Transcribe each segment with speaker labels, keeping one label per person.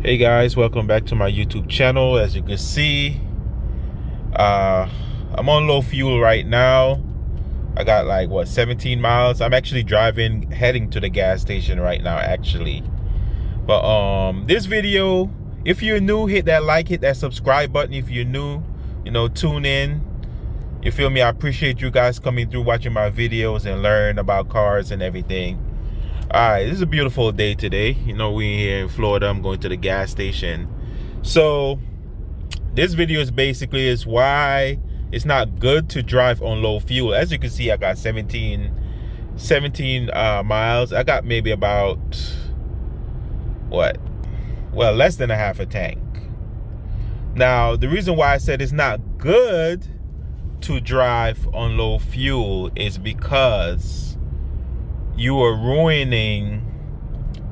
Speaker 1: Hey guys, welcome back to my YouTube channel. As you can see, I'm on low fuel right now. I got like 17 miles. I'm actually heading to the gas station right now actually. But this video, if you're new, hit that like, hit that subscribe button. If you're new, tune in. You feel me? I appreciate you guys coming through, watching my videos and learn about cars and everything. All right, this is a beautiful day today. We here in Florida. I'm going to the gas station. So this video is basically why it's not good to drive on low fuel. As you can see, I got 17 miles. I got maybe about less than a half a tank. Now, the reason why I said it's not good to drive on low fuel is because you are ruining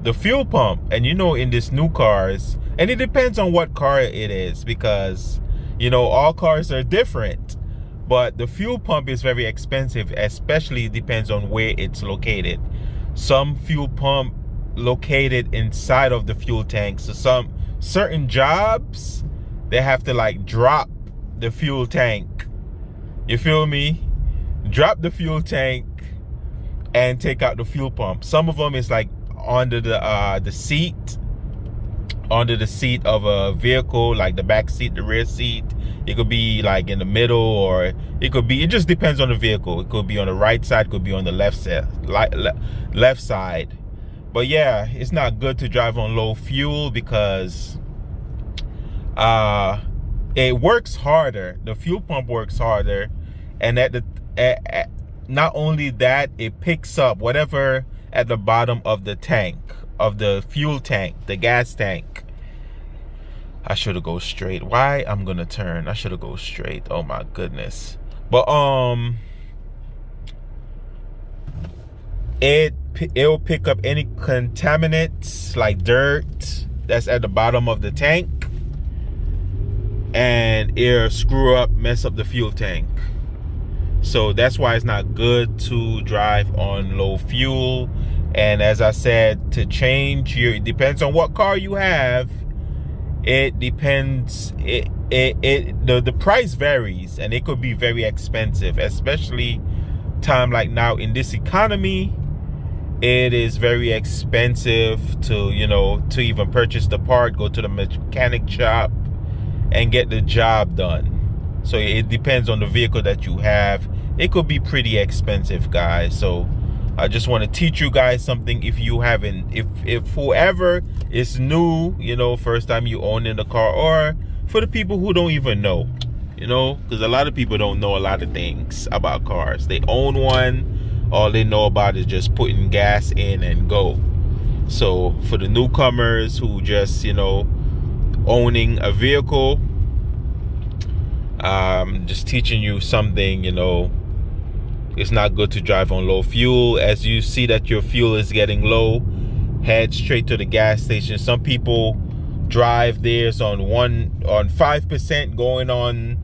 Speaker 1: the fuel pump. And in these new cars, and it depends on what car it is, because all cars are different, but the fuel pump is very expensive, especially depends on where it's located. Some fuel pump located inside of the fuel tank, so some certain jobs they have to drop the fuel tank, you feel me, drop the fuel tank and take out the fuel pump. Some of them is under the seat, under the seat of a vehicle, like the back seat, the rear seat. It could be in the middle, or it just depends on the vehicle. It could be on the right side, could be on the left side. But yeah, it's not good to drive on low fuel because it works harder. The fuel pump works harder, and not only that, it picks up whatever at the bottom of the tank, of the fuel tank, the gas tank. I should have go straight. Why I'm gonna turn? I should have go straight. Oh my goodness. But it'll pick up any contaminants like dirt that's at the bottom of the tank, and it'll mess up the fuel tank. So that's why it's not good to drive on low fuel. And as I said, to change it depends on what car you have. It depends. The price varies, and it could be very expensive, especially time like now in this economy. It is very expensive to even purchase the part, go to the mechanic shop and get the job done. So it depends on the vehicle that you have. It could be pretty expensive, guys. So I just want to teach you guys something. If you haven't, if whoever is new, first time you own in the car, or for the people who don't even know, because a lot of people don't know a lot of things about cars. They own one, all they know about is just putting gas in and go. So for the newcomers who just owning a vehicle, just teaching you something. It's not good to drive on low fuel. As you see that your fuel is getting low, head straight to the gas station. Some people drive theirs on 5%, going on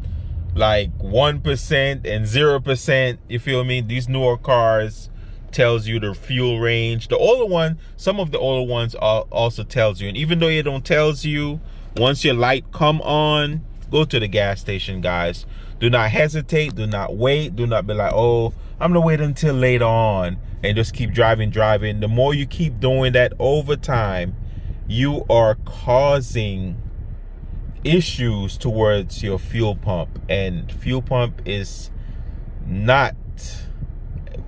Speaker 1: 1% and 0%. You feel me? These newer cars tells you the fuel range. The older one, some of the older ones also tells you. And even though it don't tells you, once your light come on, go to the gas station, guys. Do not hesitate. Do not wait. Do not be like, oh, I'm gonna wait until later on, and just keep driving. The more you keep doing that over time, you are causing issues towards your fuel pump. And fuel pump is not,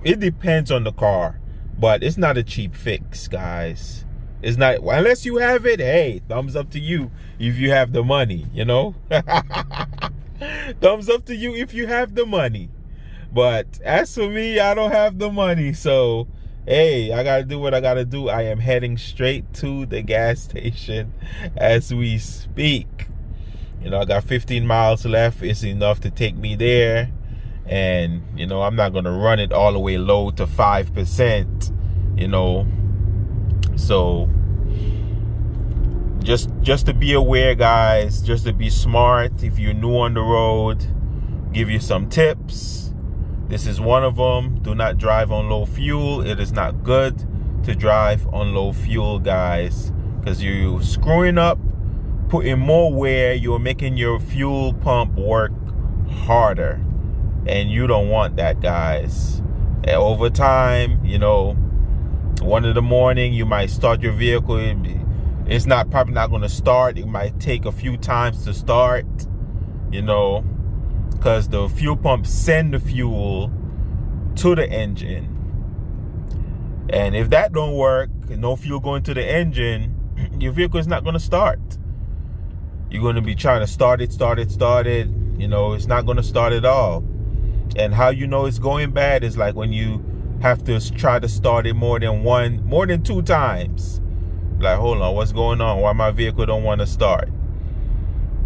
Speaker 1: it depends on the car, but it's not a cheap fix, guys. It's not, unless you have it. Hey, thumbs up to you if you have the money, thumbs up to you if you have the money. But as for me, I don't have the money. So hey, I gotta do what I gotta do. I am heading straight to the gas station as we speak. I got 15 miles left. It's enough to take me there. And I'm not gonna run it all the way low to 5%, so just to be aware, guys, just to be smart. If you're new on the road, give you some tips. This is one of them. Do not drive on low fuel. It is not good to drive on low fuel, guys, because you're screwing up putting more wear, you're making your fuel pump work harder, and you don't want that, guys. And over time, you know, one in the morning you might start your vehicle, it's probably not going to start. It might take a few times to start, you know, because the fuel pump send the fuel to the engine, and if that don't work, no fuel going to the engine, your vehicle is not going to start. You're going to be trying to start it, you know, it's not going to start at all. And how you know it's going bad is like when you have to try to start it more than 2 times. Like, hold on, what's going on? Why my vehicle don't want to start?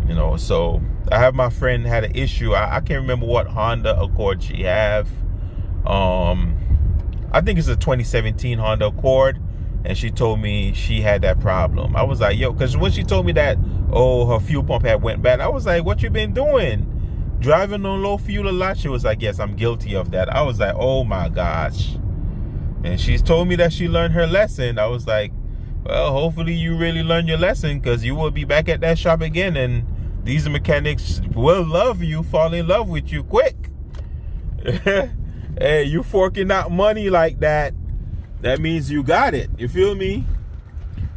Speaker 1: You know, so I have my friend had an issue. I can't remember what Honda Accord she have. I think it's a 2017 Honda Accord, and she told me she had that problem. I was like, yo, because when she told me that, oh, her fuel pump had went bad, I was like, what you been doing? Driving on low fuel a lot? She was like, yes, I'm guilty of that. I was like, oh my gosh. And she's told me that she learned her lesson. I was like, well, hopefully you really learn your lesson, because you will be back at that shop again, and these mechanics will love you, fall in love with you quick. Hey, you forking out money like that, that means you got it. You feel me?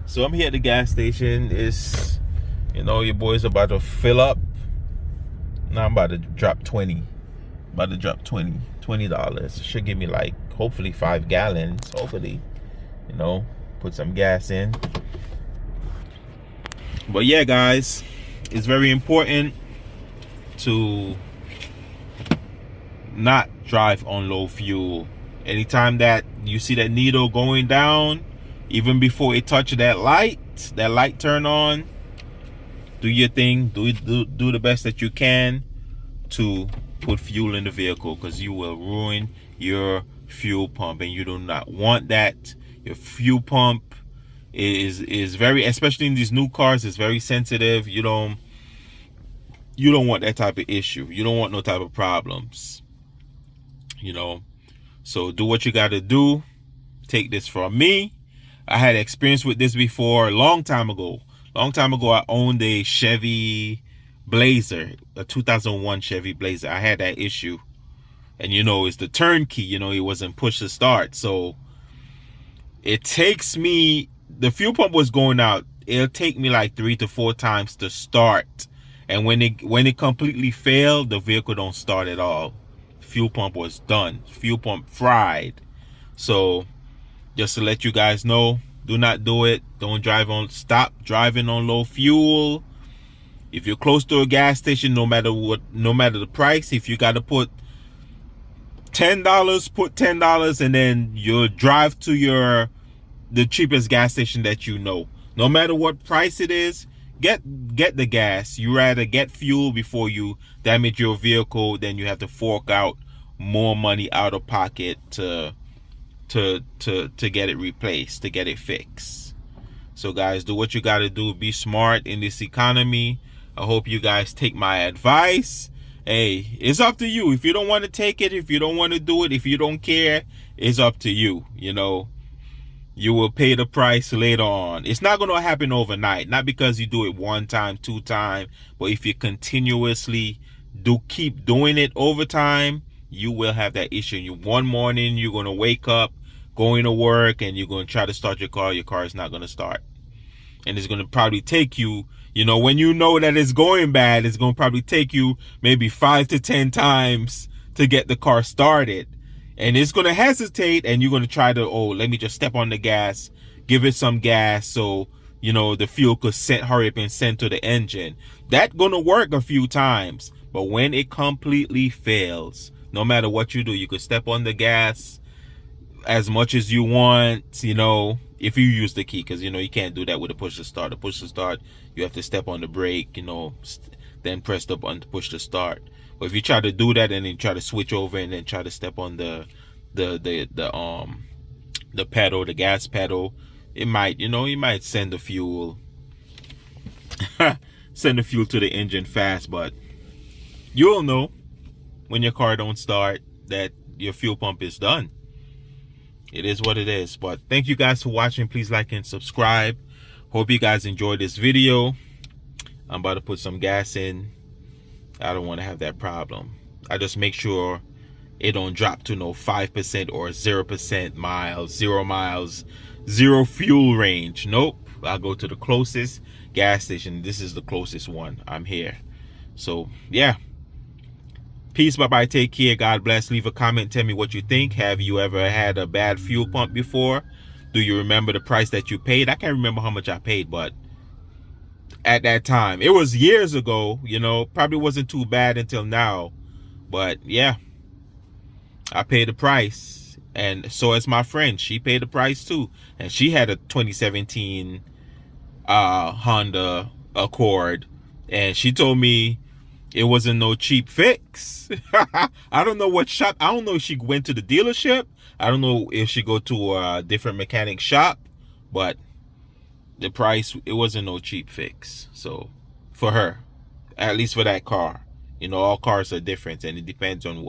Speaker 1: So I'm here at the gas station. It's, you know, your boy's about to fill up. Now I'm about to drop 20. About to drop $20. Should give me like, hopefully 5 gallons. Hopefully, you know, put some gas in. But yeah, guys, it's very important to not drive on low fuel. Anytime that you see that needle going down, even before it touches that light turn on, do your thing. Do the best that you can to put fuel in the vehicle, because you will ruin your fuel pump, and you do not want that. Your fuel pump is very, especially in these new cars, it's very sensitive. You don't want that type of issue. You don't want no type of problems, you know. So do what you got to do. Take this from me. I had experience with this before, a long time ago. I owned a Chevy Blazer, a 2001 Chevy Blazer. I had that issue, and you know, it's the turnkey, you know, it wasn't push to start. So it takes me, the fuel pump was going out, it'll take me like 3 to 4 times to start, and when it completely failed, the vehicle don't start at all. Fuel pump was done, fuel pump fried. So just to let you guys know, do not do it. Stop driving on low fuel. If you're close to a gas station, no matter the price, if you got to put $10, put $10, and then you'll drive to the cheapest gas station that you know. No matter what price it is, get the gas. You rather get fuel before you damage your vehicle, then you have to fork out more money out of pocket to get it replaced, to get it fixed. So guys, do what you got to do. Be smart in this economy. I hope you guys take my advice. Hey, it's up to you. If you don't want to take it, if you don't want to do it, if you don't care, it's up to you. You know, you will pay the price later on. It's not going to happen overnight. Not because you do it 1 time, 2 times, but if you continuously keep doing it over time, you will have that issue. One morning you're going to wake up, going to work, and you're going to try to start your car is not going to start. And it's going to probably take you, you know, when you know that it's going bad, it's going to probably take you maybe 5 to 10 times to get the car started. And it's going to hesitate, and you're going to try to, oh, let me just step on the gas, give it some gas so, you know, the fuel could hurry up and send to the engine. That's going to work a few times. But when it completely fails, no matter what you do, you could step on the gas as much as you want, you know, if you use the key, because, you know, you can't do that with a push to start. A push to start, you have to step on the brake, you know, then press the button to push to start. But if you try to do that and then try to switch over and then try to step on the pedal, the gas pedal, it might, you know, you might send the fuel to the engine fast. But you'll know when your car don't start that your fuel pump is done. It is what it is. But thank you guys for watching. Please like and subscribe. Hope you guys enjoyed this video. I'm about to put some gas in. I don't want to have that problem. I just make sure it don't drop to no 5% or 0% miles, 0 miles, 0 fuel range. Nope. I'll go to the closest gas station. This is the closest one. I'm here. So yeah. Peace. Bye-bye. Take care. God bless. Leave a comment. Tell me what you think. Have you ever had a bad fuel pump before? Do you remember the price that you paid? I can't remember how much I paid, but at that time, it was years ago, you know, probably wasn't too bad until now. But yeah, I paid the price, and so as my friend, she paid the price too, and she had a 2017 Honda Accord, and she told me it wasn't no cheap fix. I don't know what shop. I don't know if she went to the dealership. I don't know if she go to a different mechanic shop, but the price, it wasn't no cheap fix. So for her, at least for that car, you know, all cars are different, and it depends on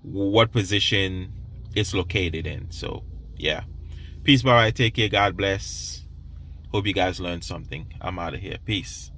Speaker 1: what position it's located in. So yeah, peace. Bye. Take care. God bless. Hope you guys learned something. I'm out of here. Peace.